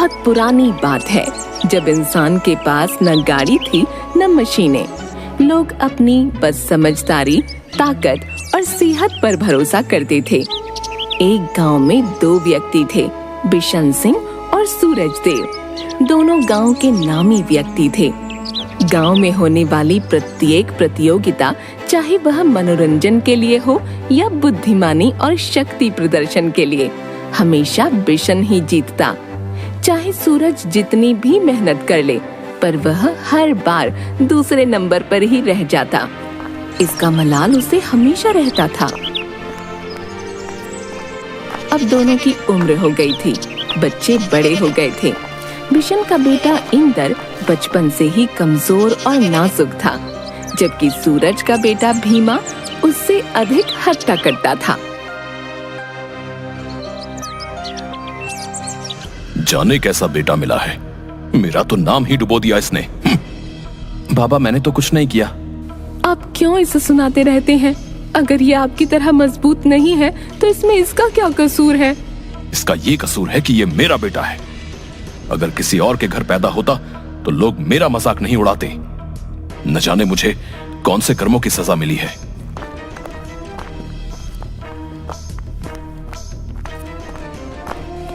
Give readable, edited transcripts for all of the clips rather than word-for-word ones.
बहुत पुरानी बात है, जब इंसान के पास न गाड़ी थी न मशीनें। लोग अपनी बस समझदारी, ताकत और सेहत पर भरोसा करते थे। एक गांव में दो व्यक्ति थे, बिशन सिंह और सूरज देव। दोनों गांव के नामी व्यक्ति थे। गांव में होने वाली प्रत्येक प्रतियोगिता, चाहे वह मनोरंजन के लिए हो या बुद्धिमानी और शक्ति प्रदर्शन के लिए, हमेशा बिशन ही जीतता। चाहे सूरज जितनी भी मेहनत कर ले, पर वह हर बार दूसरे नंबर पर ही रह जाता। इसका मलाल उसे हमेशा रहता था। अब दोनों की उम्र हो गई थी, बच्चे बड़े हो गए थे। बिशन का बेटा इंदर बचपन से ही कमजोर और नाजुक था, जबकि सूरज का बेटा भीमा उससे अधिक हट्टा कट्टा था। जाने कैसा बेटा मिला है, मेरा तो नाम ही डुबो दिया इसने। बाबा, मैंने तो कुछ नहीं किया। आप क्यों इसे सुनाते रहते हैं? अगर ये आपकी तरह मजबूत नहीं है तो इसमें इसका क्या कसूर है? इसका ये कसूर है कि ये मेरा बेटा है। अगर किसी और के घर पैदा होता तो लोग मेरा मजाक नहीं उड़ाते। न जाने मुझे कौन से कर्मों की सजा मिली है।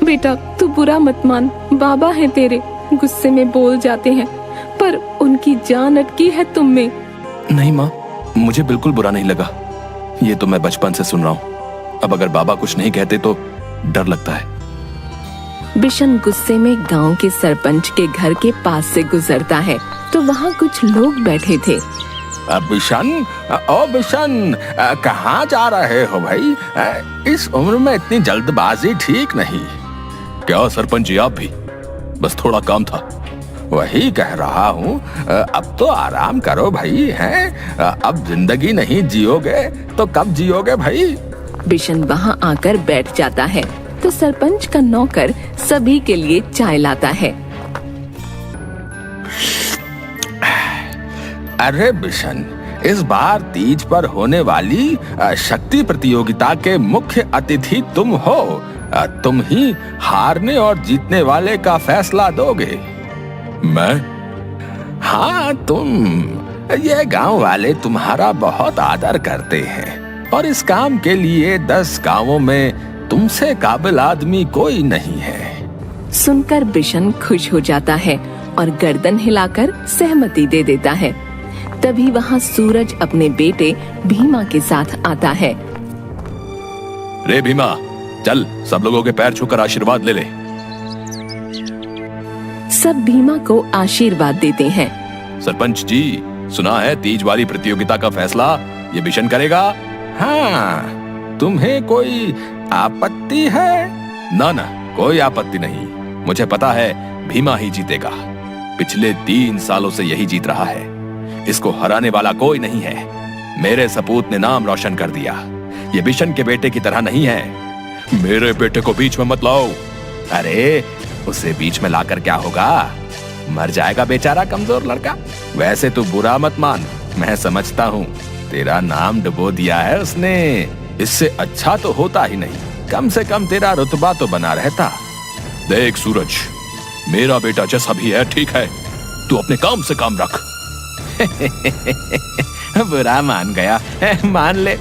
बेटा, तू बुरा मत मान। बाबा हैं तेरे, गुस्से में बोल जाते हैं, पर उनकी जान अटकी है तुम में। नहीं माँ, मुझे बिल्कुल बुरा नहीं लगा। ये तो मैं बचपन से सुन रहा हूँ। अब अगर बाबा कुछ नहीं कहते तो डर लगता है। बिशन गुस्से में गांव के सरपंच के घर के पास से गुजरता है तो वहाँ कुछ लोग बैठे थे। बिशन, ओ बिशन, कहाँ जा रहे हो भाई? इस उम्र में इतनी जल्दबाजी ठीक नहीं। क्या सरपंच जी, आप भी? बस थोड़ा काम था। वही कह रहा हूँ, अब तो आराम करो भाई। हैं, अब जिंदगी नहीं जियोगे तो कब जियोगे भाई? बिशन वहाँ आकर बैठ जाता है तो सरपंच का नौकर सभी के लिए चाय लाता है। अरे बिशन, इस बार तीज पर होने वाली शक्ति प्रतियोगिता के मुख्य अतिथि तुम हो। तुम ही हारने और जीतने वाले का फैसला दोगे। मैं? हाँ, तुम। ये गांव वाले तुम्हारा बहुत आदर करते हैं और इस काम के लिए 10 गांवों में तुमसे काबिल आदमी कोई नहीं है। सुनकर बिशन खुश हो जाता है और गर्दन हिलाकर सहमति दे देता है। तभी वहाँ सूरज अपने बेटे भीमा के साथ आता है। रे भीमा, चल सब लोगों के पैर छूकर आशीर्वाद ले ले। सब भीमा को आशीर्वाद देते हैं। सरपंच जी, सुना है तीज वाली प्रतियोगिता का फैसला ये बिशन करेगा। हाँ, तुम्हें कोई आपत्ति है? ना ना, कोई आपत्ति नहीं। मुझे पता है भीमा ही जीतेगा। पिछले 3 सालों से यही जीत रहा है। इसको हराने वाला कोई नहीं है। मेरे सपूत ने नाम रोशन कर दिया। ये बिशन के बेटे की तरह नहीं है। मेरे बेटे को बीच में मत लाओ। अरे, उसे बीच में लाकर क्या होगा? मर जाएगा बेचारा कमजोर लड़का। वैसे तू बुरा मत मान, मैं समझता हूँ तेरा नाम डुबो दिया है उसने। इससे अच्छा तो होता ही नहीं, कम से कम तेरा रुतबा तो बना रहता। देख सूरज, मेरा बेटा जैसा भी है ठीक है, तू अपने काम से काम रख। बुरा मान गया, मान ले।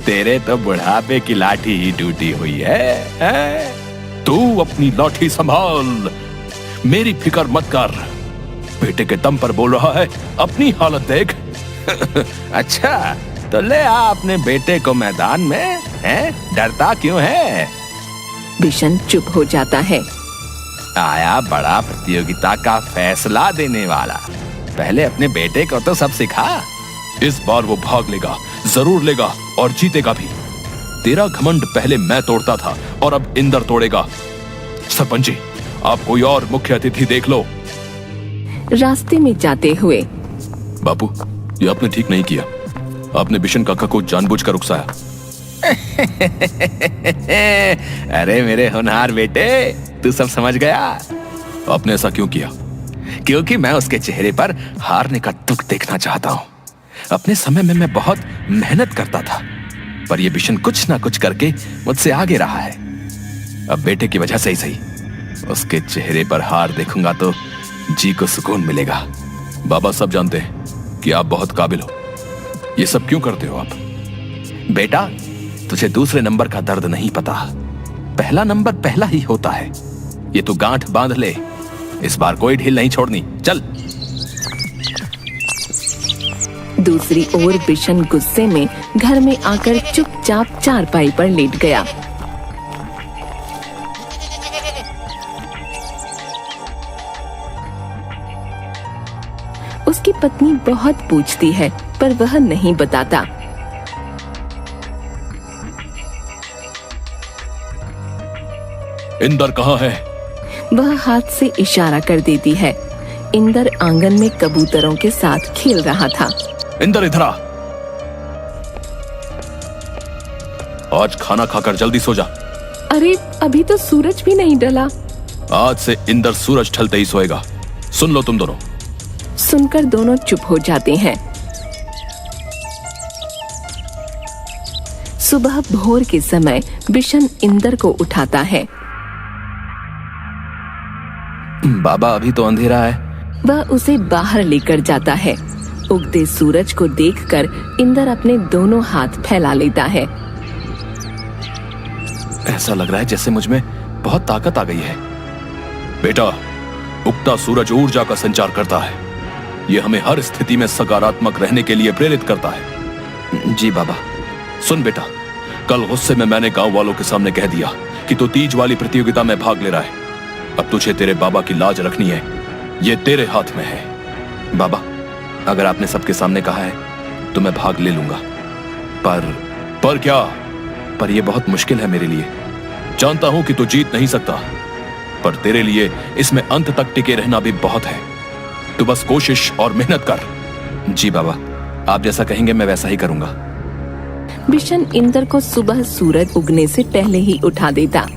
तेरे तो बुढ़ापे की लाठी ही टूटी हुई है। तू अपनी लाठी संभाल, मेरी फिक्र मत कर। बेटे के दम पर बोल रहा है, अपनी हालत देख। अच्छा, तो ले आ अपने बेटे को मैदान में। डरता क्यों है? बिशन चुप हो जाता है। आया बड़ा प्रतियोगिता का फैसला देने वाला। पहले अपने बेटे को तो सब सिखा। इस बार वो भाग लेगा, जरूर लेगा और जीतेगा भी। तेरा घमंड पहले मैं तोड़ता था और अब इंदर तोड़ेगा। सरपंच जी, आप कोई और मुख्य अतिथि देख लो। रास्ते में जाते हुए, बापू, ये आपने ठीक नहीं किया। आपने बिशन काका को जानबूझकर उकसाया। अरे मेरे होनहार बेटे, तू सब समझ गया। आपने ऐसा क्यों किया? क्योंकि मैं उसके चेहरे पर हारने का दुख देखना चाहता हूँ। अपने समय में मैं बहुत मेहनत करता था, पर यह बिशन कुछ ना कुछ करके मुझसे आगे रहा है। अब बेटे की वजह से ही सही, उसके चेहरे पर हार देखूंगा तो जी को सुकून मिलेगा। बाबा सब जानते हैं कि आप बहुत काबिल हो। ये सब क्यों करते हो आप? बेटा, तुझे दूसरे नंबर का दर्द नहीं पता। पहला नंबर पहला ही होता है। ये तू गांठ बांध ले, इस बार कोई ढील नहीं छोड़नी। चल। दूसरी ओर बिशन गुस्से में घर में आकर चुपचाप चारपाई पर लेट गया। उसकी पत्नी बहुत पूछती है पर वह नहीं बताता। इंदर कहाँ है? वह हाथ से इशारा कर देती है। इंदर आंगन में कबूतरों के साथ खेल रहा था। इंदर इधर आ। आज खाना खाकर जल्दी सो जा। अरे अभी तो सूरज भी नहीं ढला। आज से इंदर सूरज ढलते ही सोएगा। सुन लो तुम दोनों। सुनकर दोनों चुप हो जाते हैं। सुबह भोर के समय बिशन इंदर को उठाता है। बाबा, अभी तो अंधेरा है। वह उसे बाहर लेकर जाता है। उगते सूरज को देखकर इंदर अपने दोनों हाथ फैला लेता है। ऐसा लग रहा है जैसे मुझ में बहुत ताकत आ गई है। बेटा, उगता सूरज ऊर्जा का संचार करता है। यह हमें हर स्थिति में सकारात्मक रहने के लिए प्रेरित करता है। जी बाबा। सुन बेटा, कल गुस्से में मैंने गांव वालों के सामने कह दिया कि तू तीज वाली प्रतियोगिता में भाग ले रहा है। अब तुझे तेरे बाबा की लाज रखनी है। ये तेरे हाथ में है। बाबा, अगर आपने सबके सामने कहा है तो मैं भाग ले लूंगा। पर क्या? पर यह बहुत मुश्किल है मेरे लिए। जानता हूं कि तू जीत नहीं सकता, पर तेरे लिए इसमें अंत तक टिके रहना भी बहुत है। तू बस कोशिश और मेहनत कर। जी बाबा, आप जैसा कहेंगे मैं वैसा ही करूंगा। बिशन इंदर को सुबह सूरज उगने से पहले ही उठा देता।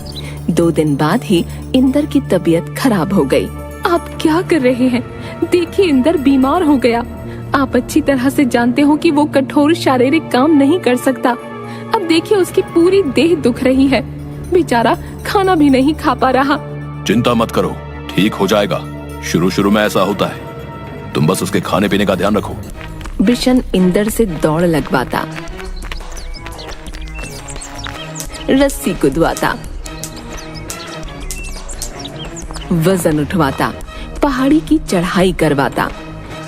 2 दिन बाद ही इंदर की तबीयत खराब हो गई। आप क्या कर रहे हैं? देखिए, इंदर बीमार हो गया। आप अच्छी तरह से जानते हो कि वो कठोर शारीरिक काम नहीं कर सकता। अब देखिए, उसकी पूरी देह दुख रही है। बेचारा खाना भी नहीं खा पा रहा। चिंता मत करो, ठीक हो जाएगा। शुरू में ऐसा होता है। तुम बस उसके खाने पीने का ध्यान रखो। बिशन इंदर से दौड़ लगवाता, रस्सी कुदवाता, वजन उठवाता, पहाड़ी की चढ़ाई करवाता,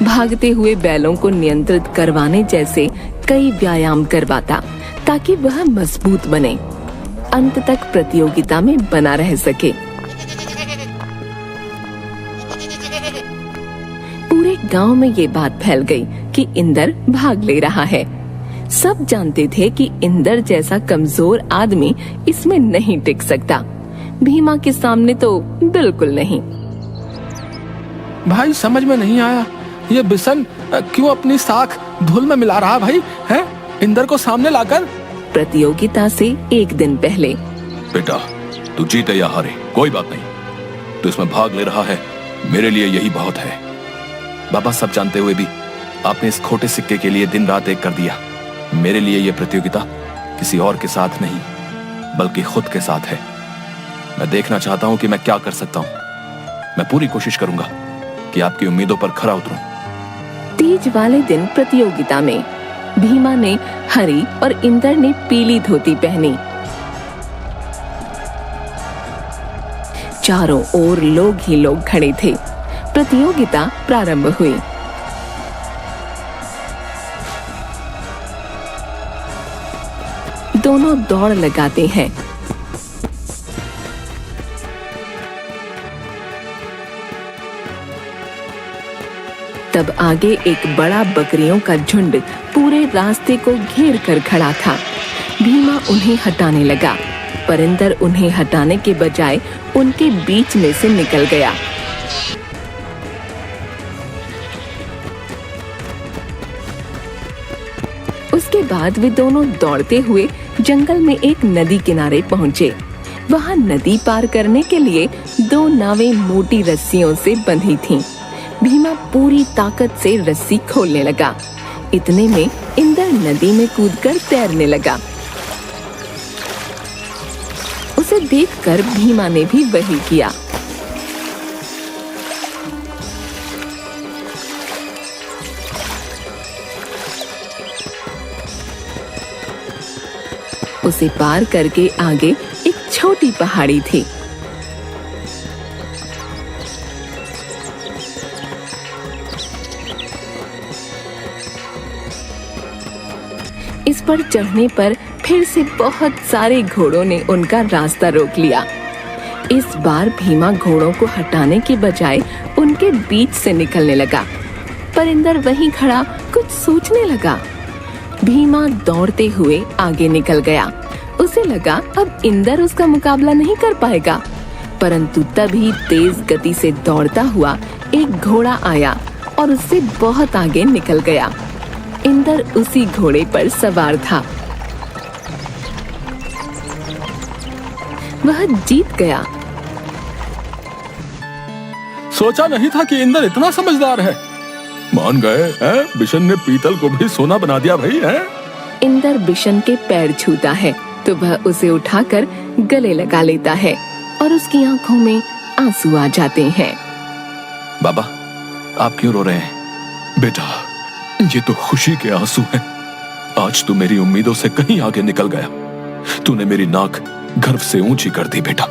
भागते हुए बैलों को नियंत्रित करवाने जैसे कई व्यायाम करवाता ताकि वह मजबूत बने, अंत तक प्रतियोगिता में बना रह सके। पूरे गांव में ये बात फैल गई कि इंदर भाग ले रहा है। सब जानते थे कि इंदर जैसा कमजोर आदमी इसमें नहीं टिक सकता। भीमा के सामने तो बिल्कुल नहीं। भाई, समझ में नहीं आया, ये बिशन क्यों अपनी साख धूल में मिला रहा भाई है इंदर को सामने लाकर? प्रतियोगिता से 1 दिन पहले। बेटा, तू जीते या हारे कोई बात नहीं। तू इसमें भाग ले रहा है, मेरे लिए यही बहुत है। बाबा, सब जानते हुए भी आपने इस खोटे सिक्के के लिए दिन रात एक कर दिया। मेरे लिए यह प्रतियोगिता किसी और के साथ नहीं बल्कि खुद के साथ है। मैं देखना चाहता हूं कि मैं क्या कर सकता हूं। मैं पूरी कोशिश करूंगा कि आपकी उम्मीदों पर खरा उतरूं। तीज वाले दिन प्रतियोगिता में भीमा ने हरी और इंदर ने पीली धोती पहनी। चारों ओर लोग ही लोग खड़े थे। प्रतियोगिता प्रारंभ हुई। दोनों दौड़ लगाते हैं। तब आगे एक बड़ा बकरियों का झुंड पूरे रास्ते को घेर कर खड़ा था। भीमा उन्हें हटाने लगा, पर इंदर उन्हें हटाने के बजाय उनके बीच में से निकल गया। उसके बाद वे दोनों दौड़ते हुए जंगल में एक नदी किनारे पहुंचे। वहां नदी पार करने के लिए 2 नावें मोटी रस्सियों से बंधी थीं। भीमा पूरी ताकत से रस्सी खोलने लगा। इतने में इंदर नदी में कूदकर तैरने लगा। उसे देखकर भीमा ने भी वही किया। उसे पार करके आगे एक छोटी पहाड़ी थी। इस पर चढ़ने पर फिर से बहुत सारे घोड़ों ने उनका रास्ता रोक लिया। इस बार भीमा घोड़ों को हटाने के बजाय उनके बीच से निकलने लगा। पर इंदर वहीं खड़ा कुछ सोचने लगा। भीमा दौड़ते हुए आगे निकल गया। उसे लगा अब इंदर उसका मुकाबला नहीं कर पाएगा, परंतु तभी तेज गति से दौड़ता हुआ एक घोड़ा आया और उससे बहुत आगे निकल गया। इंदर उसी घोड़े पर सवार था। वह जीत गया। सोचा नहीं था कि इंदर इतना समझदार है। मान गए हैं? बिशन ने पीतल को भी सोना बना दिया भाई है। इंदर बिशन के पैर छूता है तो वह उसे उठाकर गले लगा लेता है और उसकी आंखों में आंसू आ जाते हैं। बाबा, आप क्यों रो रहे हैं? बेटा, ये तो खुशी के आंसू हैं। आज तू मेरी उम्मीदों से कहीं आगे निकल गया। तूने मेरी नाक गर्व से ऊंची कर दी बेटा।